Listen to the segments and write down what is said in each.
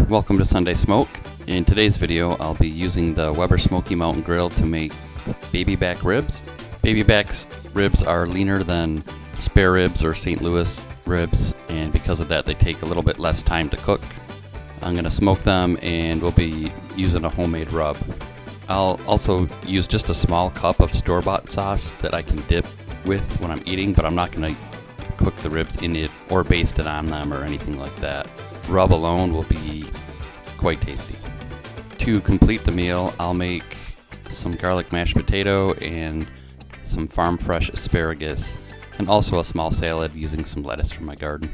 welcome to Sunday Smoke. In today's video I'll be using the Weber Smoky Mountain Grill to make baby back ribs. Baby back ribs are leaner than spare ribs or St. Louis ribs, and because of that they take a little bit less time to cook. I'm going to smoke them and we'll be using a homemade rub. I'll also use just a small cup of store-bought sauce that I can dip with when I'm eating, but I'm not going to cook the ribs in it or baste it on them or anything like that. Rub alone will be quite tasty. To complete the meal, I'll make some garlic mashed potato and some farm fresh asparagus, and also a small salad using some lettuce from my garden.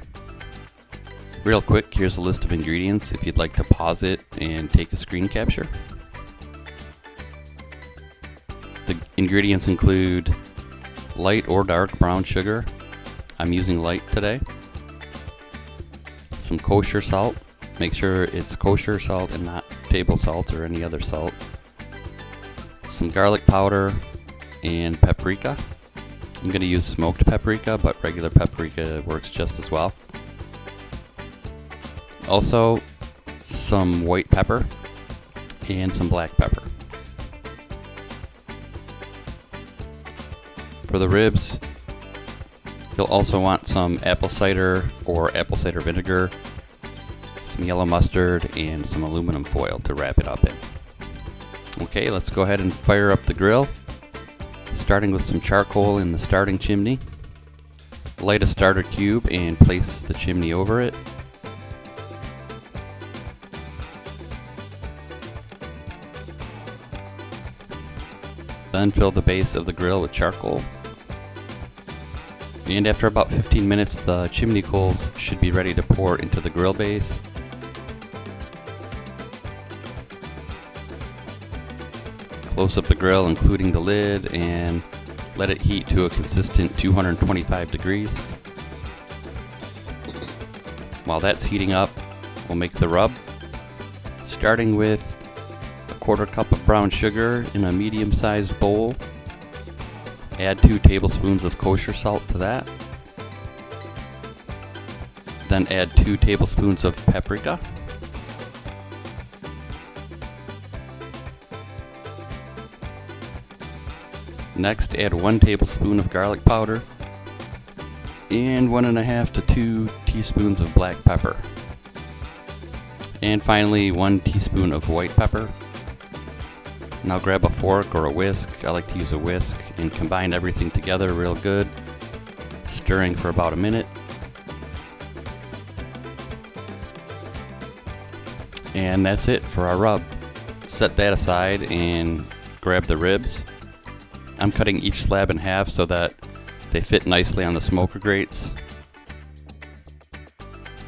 Real quick, here's a list of ingredients if you'd like to pause it and take a screen capture. The ingredients include light or dark brown sugar. I'm using light today. Some kosher salt. Make sure it's kosher salt and not table salt or any other salt. Some garlic powder and paprika. I'm going to use smoked paprika, but regular paprika works just as well. Also, some white pepper and some black pepper. For the ribs, you'll also want some apple cider or apple cider vinegar, some yellow mustard, and some aluminum foil to wrap it up in. Okay, let's go ahead and fire up the grill, starting with some charcoal in the starting chimney. Light a starter cube and place the chimney over it. Then fill the base of the grill with charcoal. And after about 15 minutes, the chimney coals should be ready to pour into the grill base. Close up the grill, including the lid, and let it heat to a consistent 225 degrees. While that's heating up, we'll make the rub, starting with a 1/4 cup of brown sugar in a medium-sized bowl. Add 2 tablespoons of kosher salt to that. Then add 2 tablespoons of paprika. Next, add 1 tablespoon of garlic powder and 1.5 to 2 teaspoons of black pepper. And finally, 1 teaspoon of white pepper. Now grab a fork or a whisk. I like to use a whisk, and combine everything together real good, stirring for about a minute. And that's it for our rub. Set that aside and grab the ribs. I'm cutting each slab in half so that they fit nicely on the smoker grates.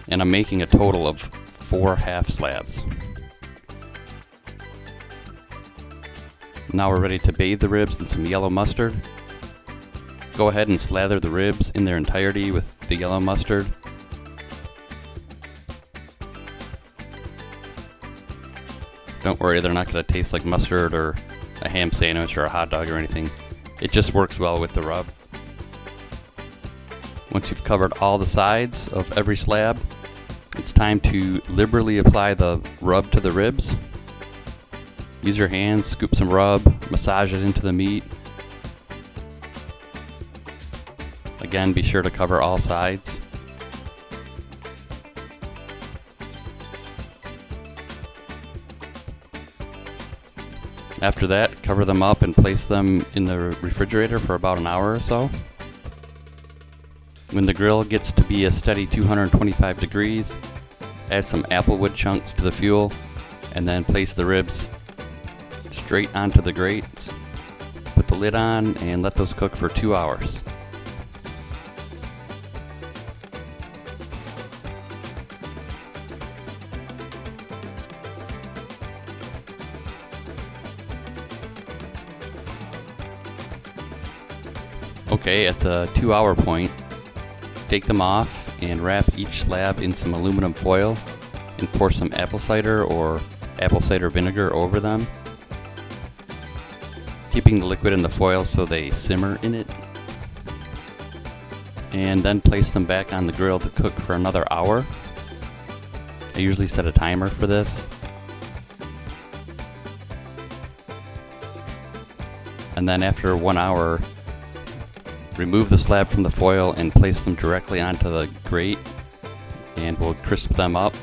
And I'm making a total of 4 half slabs. Now we're ready to bathe the ribs in some yellow mustard. Go ahead and slather the ribs in their entirety with the yellow mustard. Don't worry, they're not going to taste like mustard or a ham sandwich or a hot dog or anything. It just works well with the rub. Once you've covered all the sides of every slab, it's time to liberally apply the rub to the ribs. Use your hands, scoop some rub, massage it into the meat. Again, be sure to cover all sides. After that, cover them up and place them in the refrigerator for about an hour or so. When the grill gets to be a steady 225 degrees, add some applewood chunks to the fuel, and then place the ribs straight onto the grates. Put the lid on and let those cook for 2 hours. Okay, at the 2-hour point, take them off and wrap each slab in some aluminum foil and pour some apple cider or apple cider vinegar over them, keeping the liquid in the foil so they simmer in it. And then place them back on the grill to cook for another hour. I usually set a timer for this. And then after 1 hour, remove the slab from the foil and place them directly onto the grate, and we'll crisp them up.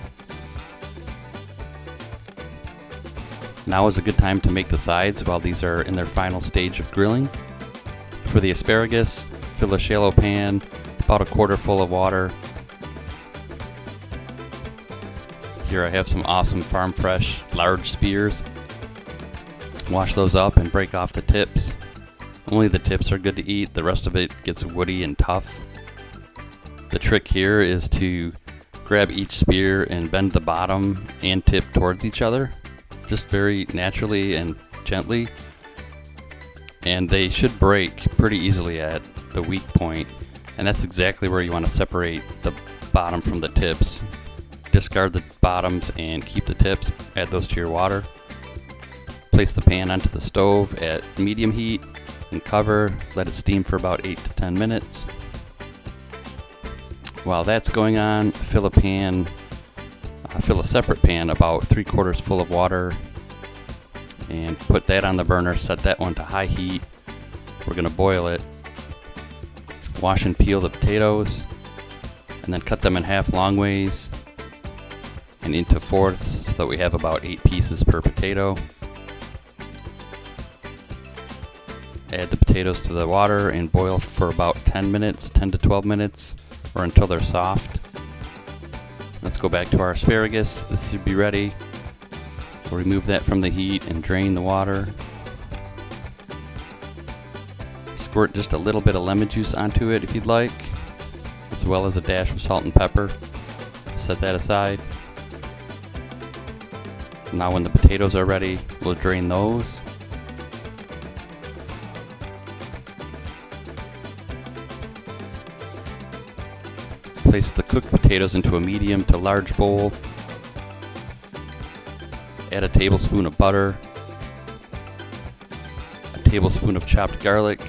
Now is a good time to make the sides while these are in their final stage of grilling. For the asparagus, fill a shallow pan, about a quarter full of water. Here I have some awesome farm fresh large spears. Wash those up and break off the tips. Only the tips are good to eat, the rest of it gets woody and tough. The trick here is to grab each spear and bend the bottom and tip towards each other, just very naturally and gently. And they should break pretty easily at the weak point, and that's exactly where you want to separate the bottom from the tips. Discard the bottoms and keep the tips, add those to your water. Place the pan onto the stove at medium heat and cover, let it steam for about 8 to 10 minutes. While that's going on, fill a separate pan about 3/4 full of water and put that on the burner, set that one to high heat. We're going to boil it. Wash and peel the potatoes and then cut them in half long ways and into fourths so that we have about 8 pieces per potato. Add the potatoes to the water and boil for about 10 minutes, 10 to 12 minutes, or until they're soft. Let's go back to our asparagus. This should be ready. We'll remove that from the heat and drain the water. Squirt just a little bit of lemon juice onto it if you'd like, as well as a dash of salt and pepper. Set that aside. Now when the potatoes are ready, we'll drain those. Place the cooked potatoes into a medium to large bowl. Add a tablespoon of butter, a tablespoon of chopped garlic,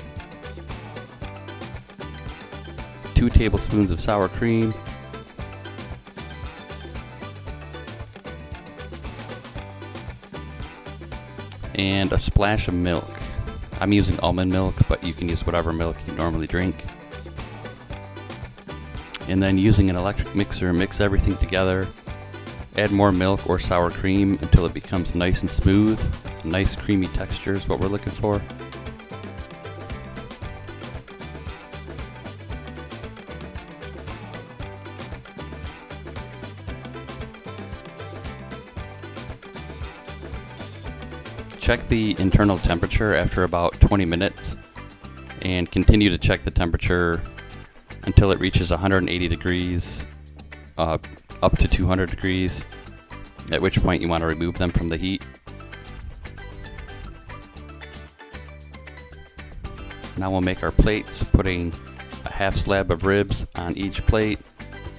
2 tablespoons of sour cream, and a splash of milk. I'm using almond milk, but you can use whatever milk you normally drink. And then using an electric mixer, mix everything together. Add more milk or sour cream until it becomes nice and smooth. A nice creamy texture is what we're looking for. Check the internal temperature after about 20 minutes and continue to check the temperature until it reaches 180 degrees up to 200 degrees, at which point you want to remove them from the heat. Now we'll make our plates, putting a half slab of ribs on each plate,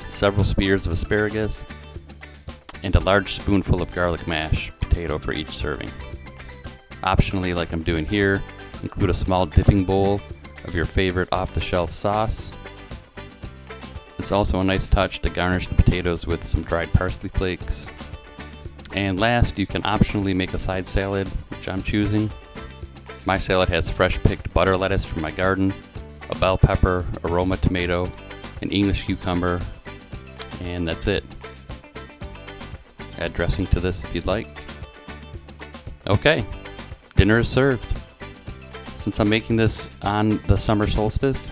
several spears of asparagus, and a large spoonful of garlic mash potato for each serving. Optionally, like I'm doing here, include a small dipping bowl of your favorite off-the-shelf sauce. It's also a nice touch to garnish the potatoes with some dried parsley flakes. And last, you can optionally make a side salad, which I'm choosing. My salad has fresh picked butter lettuce from my garden, a bell pepper, a Roma tomato, an English cucumber, and that's it. Add dressing to this if you'd like. Okay, dinner is served. Since I'm making this on the summer solstice,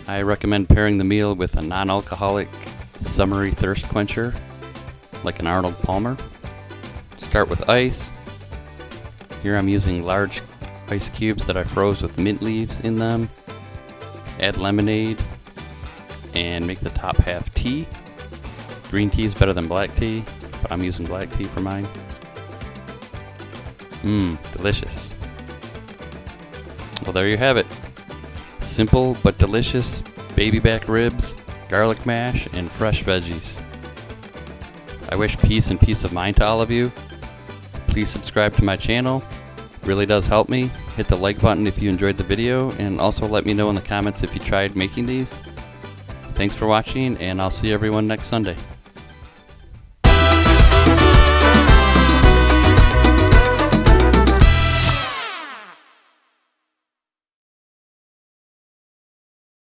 I recommend pairing the meal with a non-alcoholic, summery thirst quencher, like an Arnold Palmer. Start with ice. Here I'm using large ice cubes that I froze with mint leaves in them. Add lemonade and make the top half tea. Green tea is better than black tea, but I'm using black tea for mine. Delicious. Well, there you have it. Simple but delicious baby back ribs, garlic mash, and fresh veggies. I wish peace and peace of mind to all of you. Please subscribe to my channel. It really does help me. Hit the like button if you enjoyed the video, and also let me know in the comments if you tried making these. Thanks for watching, and I'll see everyone next Sunday.